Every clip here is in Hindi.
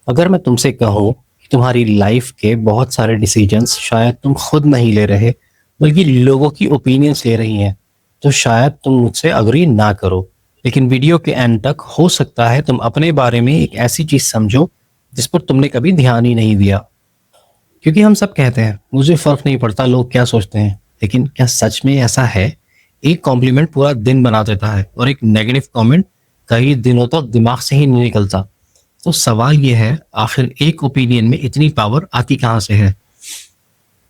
अगर मैं तुमसे कहूँ कि तुम्हारी लाइफ के बहुत सारे डिसीजंस शायद तुम खुद नहीं ले रहे बल्कि लोगों की ओपिनियंस ले रही हैं, तो शायद तुम मुझसे अग्री ना करो। लेकिन वीडियो के एंड तक हो सकता है तुम अपने बारे में एक ऐसी चीज समझो जिस पर तुमने कभी ध्यान ही नहीं दिया। क्योंकि हम सब कहते हैं मुझे फर्क नहीं पड़ता लोग क्या सोचते हैं, लेकिन क्या सच में ऐसा है? एक कॉम्प्लीमेंट पूरा दिन बना देता है और एक नेगेटिव कमेंट कई दिनों तक दिमाग से ही नहीं निकलता। तो सवाल ये है, आखिर एक ओपिनियन में इतनी पावर आती कहाँ से है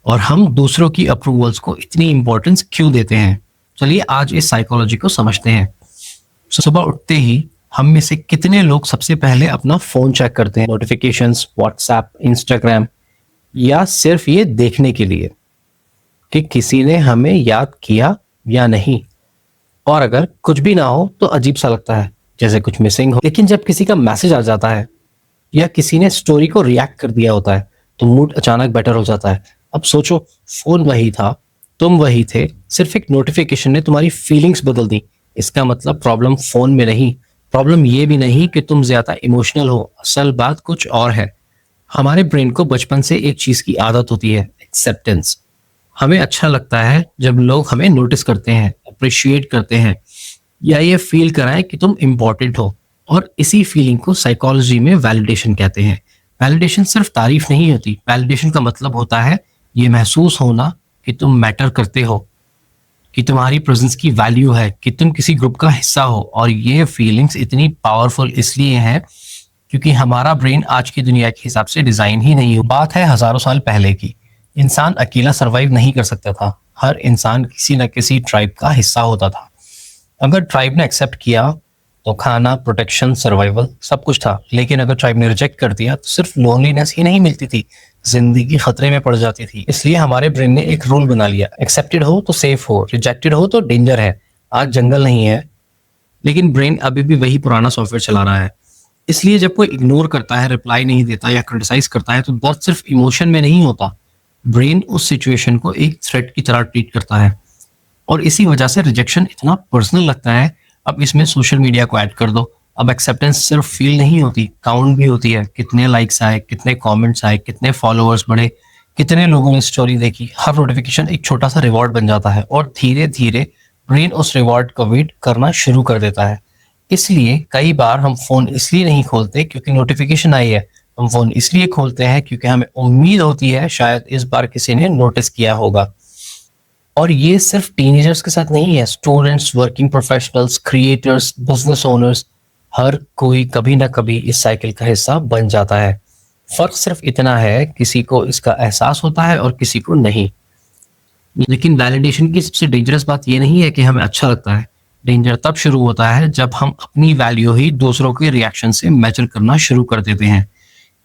और हम दूसरों की अप्रूवल्स को इतनी इंपॉर्टेंस क्यों देते हैं? चलिए आज इस साइकोलॉजी को समझते हैं। सुबह उठते ही हम में से कितने लोग सबसे पहले अपना फोन चेक करते हैं, नोटिफिकेशंस, व्हाट्सएप, इंस्टाग्राम, या सिर्फ ये देखने के लिए कि किसी ने हमें याद किया या नहीं? और अगर कुछ भी ना हो तो अजीब सा लगता है, जैसे कुछ मिसिंग हो। लेकिन जब किसी का मैसेज आ जाता है या किसी ने स्टोरी को रिएक्ट कर दिया होता है तो मूड अचानक बेटर हो जाता है। अब सोचो, फोन वही था, तुम वही थे, सिर्फ एक नोटिफिकेशन ने तुम्हारी फीलिंग्स बदल दी। इसका मतलब प्रॉब्लम फोन में नहीं, प्रॉब्लम ये भी नहीं कि तुम ज्यादा इमोशनल हो, असल बात कुछ और है। हमारे ब्रेन को बचपन से एक चीज की आदत होती है, एक्सेप्टेंस। हमें अच्छा लगता है जब लोग हमें नोटिस करते हैं, अप्रिशिएट करते हैं, या ये फील कराएं कि तुम इम्पोर्टेंट हो। और इसी फीलिंग को साइकोलॉजी में वैलिडेशन कहते हैं। वैलिडेशन सिर्फ तारीफ नहीं होती, वैलिडेशन का मतलब होता है ये महसूस होना कि तुम मैटर करते हो, कि तुम्हारी प्रेजेंस की वैल्यू है, कि तुम किसी ग्रुप का हिस्सा हो। और ये फीलिंग्स इतनी पावरफुल इसलिए हैं क्योंकि हमारा ब्रेन आज की दुनिया के हिसाब से डिजाइन ही नहीं हो। बात है हजारों साल पहले की। इंसान अकेला सरवाइव नहीं कर सकता था, हर इंसान किसी न किसी ट्राइब का हिस्सा होता था। अगर ट्राइब ने एक्सेप्ट किया तो खाना, प्रोटेक्शन, सर्वाइवल सब कुछ था। लेकिन अगर ट्राइब ने रिजेक्ट कर दिया तो सिर्फ लोनलीनेस ही नहीं मिलती थी, जिंदगी खतरे में पड़ जाती थी। इसलिए हमारे ब्रेन ने एक रूल बना लिया, एक्सेप्टेड हो तो सेफ हो, रिजेक्टेड हो तो डेंजर है। आज जंगल नहीं है, लेकिन ब्रेन अभी भी वही पुराना सॉफ्टवेयर चला रहा है। इसलिए जब कोई इग्नोर करता है, रिप्लाई नहीं देता या क्रिटिसाइज करता है तो दर्द सिर्फ इमोशन में नहीं होता, ब्रेन उस सिचुएशन को एक थ्रेट की तरह ट्रीट करता है। और इसी वजह से रिजेक्शन इतना पर्सनल लगता है। अब इसमें सोशल मीडिया को ऐड कर दो, अब एक्सेप्टेंस सिर्फ फील नहीं होती, काउंट भी होती है। कितने लाइक्स आए, कितने कमेंट्स आए, कितने फॉलोअर्स बढ़े, कितने लोगों ने स्टोरी देखी। हर नोटिफिकेशन एक छोटा सा रिवॉर्ड बन जाता है और धीरे धीरे ब्रेन उस रिवॉर्ड को वेट करना शुरू कर देता है। इसलिए कई बार हम फोन इसलिए नहीं खोलते क्योंकि नोटिफिकेशन आई है, हम फोन इसलिए खोलते हैं क्योंकि हमें उम्मीद होती है शायद इस बार किसी ने नोटिस किया होगा। और ये सिर्फ टीनेजर्स के साथ नहीं है, students, working professionals, creators, business owners, हर कोई कभी ना कभी इस साइकिल का हिस्सा बन जाता है। फर्क सिर्फ इतना है, किसी को इसका एहसास होता है और किसी को नहीं। लेकिन वैलिडेशन की सबसे डेंजरस बात ये नहीं है कि हमें अच्छा लगता है। डेंजर तब शुरू होता है जब हम अपनी वैल्यू ही दूसरों के रिएक्शन से मेजर करना शुरू कर देते हैं।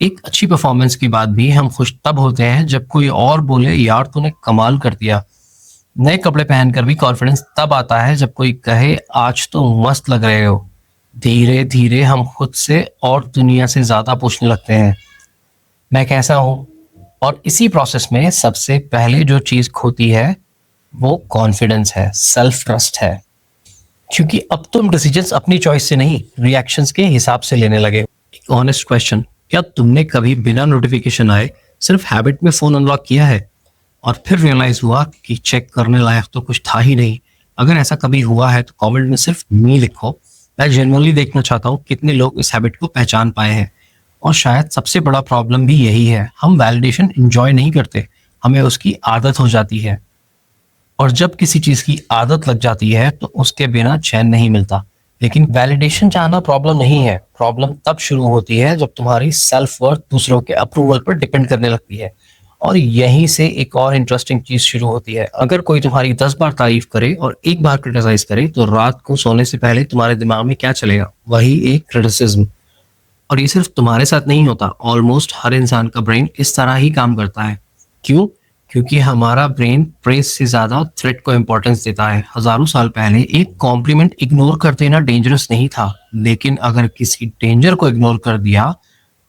एक अच्छी परफॉर्मेंस के बाद भी हम खुश तब होते हैं जब कोई और बोले यार तूने कमाल कर दिया। नए कपड़े पहनकर भी कॉन्फिडेंस तब आता है जब कोई कहे आज तो मस्त लग रहे हो। धीरे धीरे हम खुद से और दुनिया से ज्यादा पूछने लगते हैं मैं कैसा हूँ। और इसी प्रोसेस में सबसे पहले जो चीज खोती है वो कॉन्फिडेंस है, सेल्फ ट्रस्ट है। क्योंकि अब तुम डिसीजंस अपनी चॉइस से नहीं, रिएक्शंस के हिसाब से लेने लगे। एक ऑनेस्ट क्वेश्चन, क्या तुमने कभी बिना नोटिफिकेशन आए सिर्फ हैबिट में फोन अनलॉक किया है और फिर रियलाइज हुआ कि चेक करने लायक तो कुछ था ही नहीं? अगर ऐसा कभी हुआ है तो कमेंट में सिर्फ मी लिखो। मैं जेन्युइनली देखना चाहता हूँ कितने लोग इस हैबिट को पहचान पाए हैं। और शायद सबसे बड़ा प्रॉब्लम भी यही है, हम वैलिडेशन एंजॉय नहीं करते, हमें उसकी आदत हो जाती है। और जब किसी चीज की आदत लग जाती है तो उसके बिना चैन नहीं मिलता। लेकिन वैलिडेशन चाहना प्रॉब्लम नहीं है, प्रॉब्लम तब शुरू होती है जब तुम्हारी सेल्फ वर्थ दूसरों के अप्रूवल पर डिपेंड करने लगती है। और यहीं से एक और इंटरेस्टिंग चीज शुरू होती है। अगर कोई तुम्हारी 10 बार तारीफ करे और एक बार क्रिटिसाइज करे तो रात को सोने से पहले तुम्हारे दिमाग में क्या चलेगा? वही एक क्रिटिसिज्म। और ये सिर्फ तुम्हारे साथ नहीं होता, ऑलमोस्ट हर इंसान का ब्रेन इस तरह ही काम करता है। क्यों? क्योंकि हमारा ब्रेन प्रेज से ज्यादा थ्रेट को इंपॉर्टेंस देता है। हजारों साल पहले एक कॉम्प्लीमेंट इग्नोर कर देना डेंजरस नहीं था, लेकिन अगर किसी डेंजर को इग्नोर कर दिया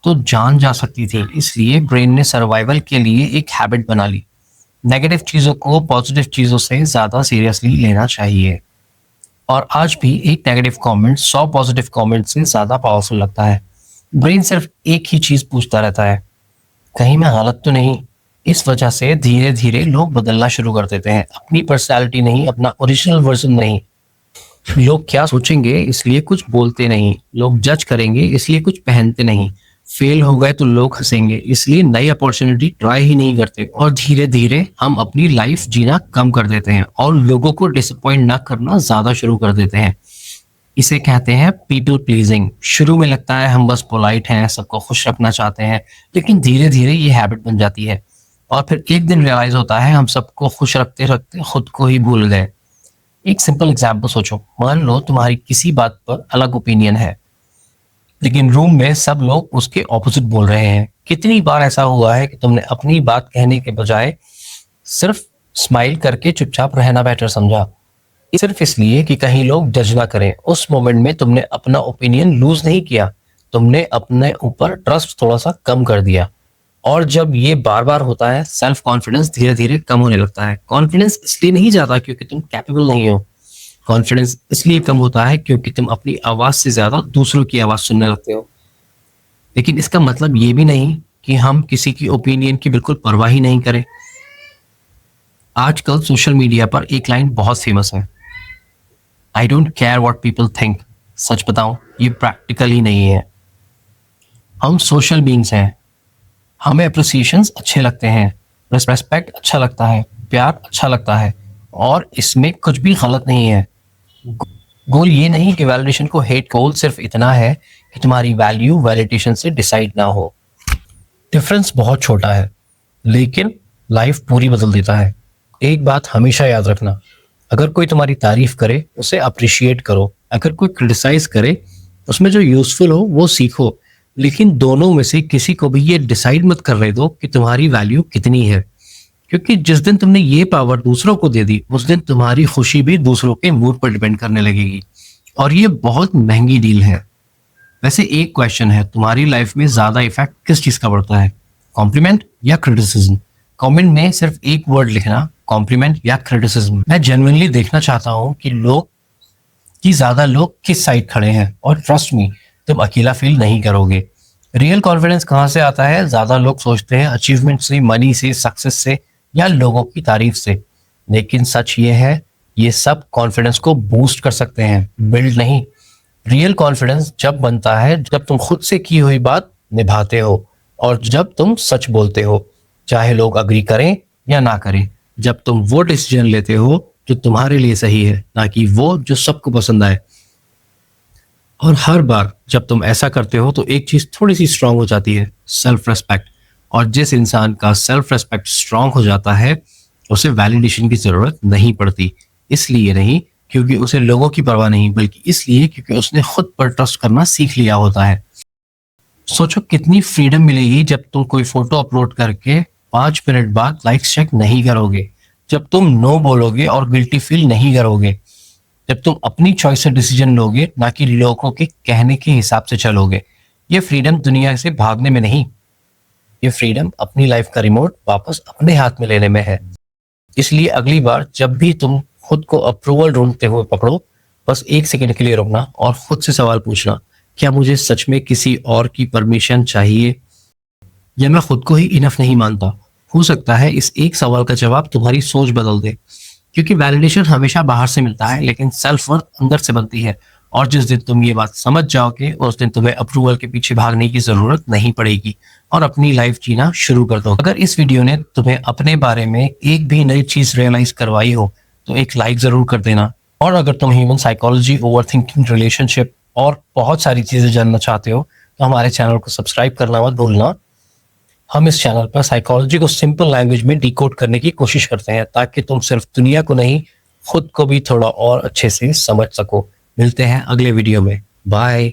तो जान जा सकती थी। इसलिए ब्रेन ने सर्वाइवल के लिए एक हैबिट बना ली, नेगेटिव चीजों को पॉजिटिव चीजों से ज्यादा सीरियसली लेना चाहिए। और आज भी एक नेगेटिव कमेंट 100 पॉजिटिव कमेंट से ज्यादा पावरफुल लगता है। ब्रेन सिर्फ एक ही चीज पूछता रहता है, कहीं मैं गलत तो नहीं। इस वजह से धीरे धीरे लोग बदलना शुरू कर देते हैं, अपनी पर्सनैलिटी नहीं, अपना ओरिजिनल वर्जन नहीं। लोग क्या सोचेंगे इसलिए कुछ बोलते नहीं, लोग जज करेंगे इसलिए कुछ पहनते नहीं, फेल हो गए तो लोग हंसेंगे इसलिए नई अपॉर्चुनिटी ट्राई ही नहीं करते। और धीरे धीरे हम अपनी लाइफ जीना कम कर देते हैं और लोगों को डिसअपॉइंट ना करना ज्यादा शुरू कर देते हैं। इसे कहते हैं पीपल प्लीजिंग। शुरू में लगता है हम बस पोलाइट हैं, सबको खुश रखना चाहते हैं, लेकिन धीरे धीरे ये हैबिट बन जाती है और फिर एक दिन रियलाइज होता है हम सबको खुश रखते रखते खुद को ही भूल गए। एक सिंपल एग्जाम्पल सोचो, मान लो तुम्हारी किसी बात पर अलग ओपिनियन है, लेकिन रूम में सब लोग उसके ऑपोजिट बोल रहे हैं। कितनी बार ऐसा हुआ है कि तुमने अपनी बात कहने के बजाय सिर्फ स्माइल करके चुपचाप रहना बेटर समझा, सिर्फ इसलिए कि कहीं लोग जज ना करें। उस मोमेंट में तुमने अपना ओपिनियन लूज नहीं किया, तुमने अपने ऊपर ट्रस्ट थोड़ा सा कम कर दिया। और जब ये बार बार होता है, सेल्फ कॉन्फिडेंस धीरे धीरे कम होने लगता है। कॉन्फिडेंस इसलिए नहीं जाता क्योंकि तुम कैपेबल नहीं हो, कॉन्फिडेंस इसलिए कम होता है क्योंकि तुम अपनी आवाज से ज्यादा दूसरों की आवाज सुनने लगते हो। लेकिन इसका मतलब ये भी नहीं कि हम किसी की ओपिनियन की बिल्कुल परवाह ही नहीं करें। आजकल सोशल मीडिया पर एक लाइन बहुत फेमस है, I don't care what people think. सच बताऊं, ये प्रैक्टिकल ही नहीं है। हम सोशल बीइंग्स हैं, हमें अप्रिसिएशंस अच्छे लगते हैं, रेस्पेक्ट अच्छा लगता है, प्यार अच्छा लगता है, और इसमें कुछ भी गलत नहीं है। गोल ये नहीं कि वैलिडेशन को हेट, गोल सिर्फ इतना है कि तुम्हारी वैल्यू वैलिडेशन से डिसाइड ना हो। डिफरेंस बहुत छोटा है लेकिन लाइफ पूरी बदल देता है। एक बात हमेशा याद रखना, अगर कोई तुम्हारी तारीफ करे उसे अप्रिशिएट करो, अगर कोई क्रिटिसाइज करे उसमें जो यूजफुल हो वो सीखो, लेकिन दोनों में से किसी को भी ये डिसाइड मत करने दो कि तुम्हारी वैल्यू कितनी है, क्योंकि जिस दिन तुमने ये पावर दूसरों को दे दी उस दिन तुम्हारी खुशी भी दूसरों के मूड पर डिपेंड करने लगेगी, और ये बहुत महंगी डील है। वैसे एक क्वेश्चन है, तुम्हारी लाइफ में ज्यादा इफेक्ट किस चीज का पड़ता है, कॉम्प्लीमेंट या क्रिटिसिज्म? कमेंट में सिर्फ एक वर्ड लिखना, कॉम्प्लीमेंट या क्रिटिसिज्म। मैं जेन्युइनली देखना चाहता हूँ कि ज्यादा लोग किस साइड खड़े हैं, और ट्रस्ट मी, तुम अकेला फील नहीं करोगे। रियल कॉन्फिडेंस कहाँ से आता है? ज्यादा लोग सोचते हैं अचीवमेंट से, मनी से, सक्सेस से, या लोगों की तारीफ से, लेकिन सच ये है ये सब कॉन्फिडेंस को बूस्ट कर सकते हैं, बिल्ड नहीं। रियल कॉन्फिडेंस जब बनता है जब तुम खुद से की हुई बात निभाते हो, और जब तुम सच बोलते हो, चाहे लोग अग्री करें या ना करें, जब तुम वो डिसीजन लेते हो जो तुम्हारे लिए सही है, ना कि वो जो सबको पसंद आए। और हर बार जब तुम ऐसा करते हो तो एक चीज थोड़ी सी स्ट्रांग हो जाती है, सेल्फ रेस्पेक्ट। और जिस इंसान का सेल्फ रेस्पेक्ट स्ट्रांग हो जाता है उसे वैलिडेशन की जरूरत नहीं पड़ती। इसलिए नहीं क्योंकि उसे लोगों की परवाह नहीं, बल्कि इसलिए क्योंकि उसने खुद पर ट्रस्ट करना सीख लिया होता है। सोचो कितनी फ्रीडम मिलेगी जब तुम कोई फोटो अपलोड करके 5 मिनट बाद लाइक्स चेक नहीं करोगे, जब तुम नो बोलोगे और गिल्टी फील नहीं करोगे, जब तुम अपनी चॉइस से डिसीजन लोगे ना कि लोगों के कहने के हिसाब से चलोगे। ये फ्रीडम दुनिया से भागने में नहीं, ये फ्रीडम अपनी लाइफ का रिमोट वापस अपने हाथ में लेने में है। इसलिए अगली बार जब भी तुम खुद को अप्रूवल ढूंढते हुए पकड़ो, बस 1 सेकंड के लिए रुकना और खुद से सवाल पूछना, क्या मुझे सच में किसी और की परमिशन चाहिए, या मैं खुद को ही इनफ नहीं मानता? हो सकता है इस एक सवाल का जवाब तुम्हारी सोच बदल दे, क्योंकि वैलिडेशन हमेशा बाहर से मिलता है लेकिन सेल्फ वर्थ अंदर से बनती है। और जिस दिन तुम ये बात समझ जाओगे उस दिन तुम्हें अप्रूवल के पीछे भागने की जरूरत नहीं पड़ेगी और अपनी लाइफ जीना शुरू कर दो। अगर इस वीडियो ने तुम्हें अपने बारे में एक भी नई चीज रियलाइज करवाई हो तो एक लाइक जरूर कर देना। और अगर तुम ह्यूमन साइकोलॉजी, ओवरथिंकिंग, रिलेशनशिप और बहुत सारी चीजें जानना चाहते हो तो हमारे चैनल को सब्सक्राइब करना मत भूलना। हम इस चैनल पर साइकोलॉजी को सिंपल लैंग्वेज में डिकोड करने की कोशिश करते हैं ताकि तुम सिर्फ दुनिया को नहीं, खुद को भी थोड़ा और अच्छे से समझ सको। मिलते हैं अगले वीडियो में। बाय।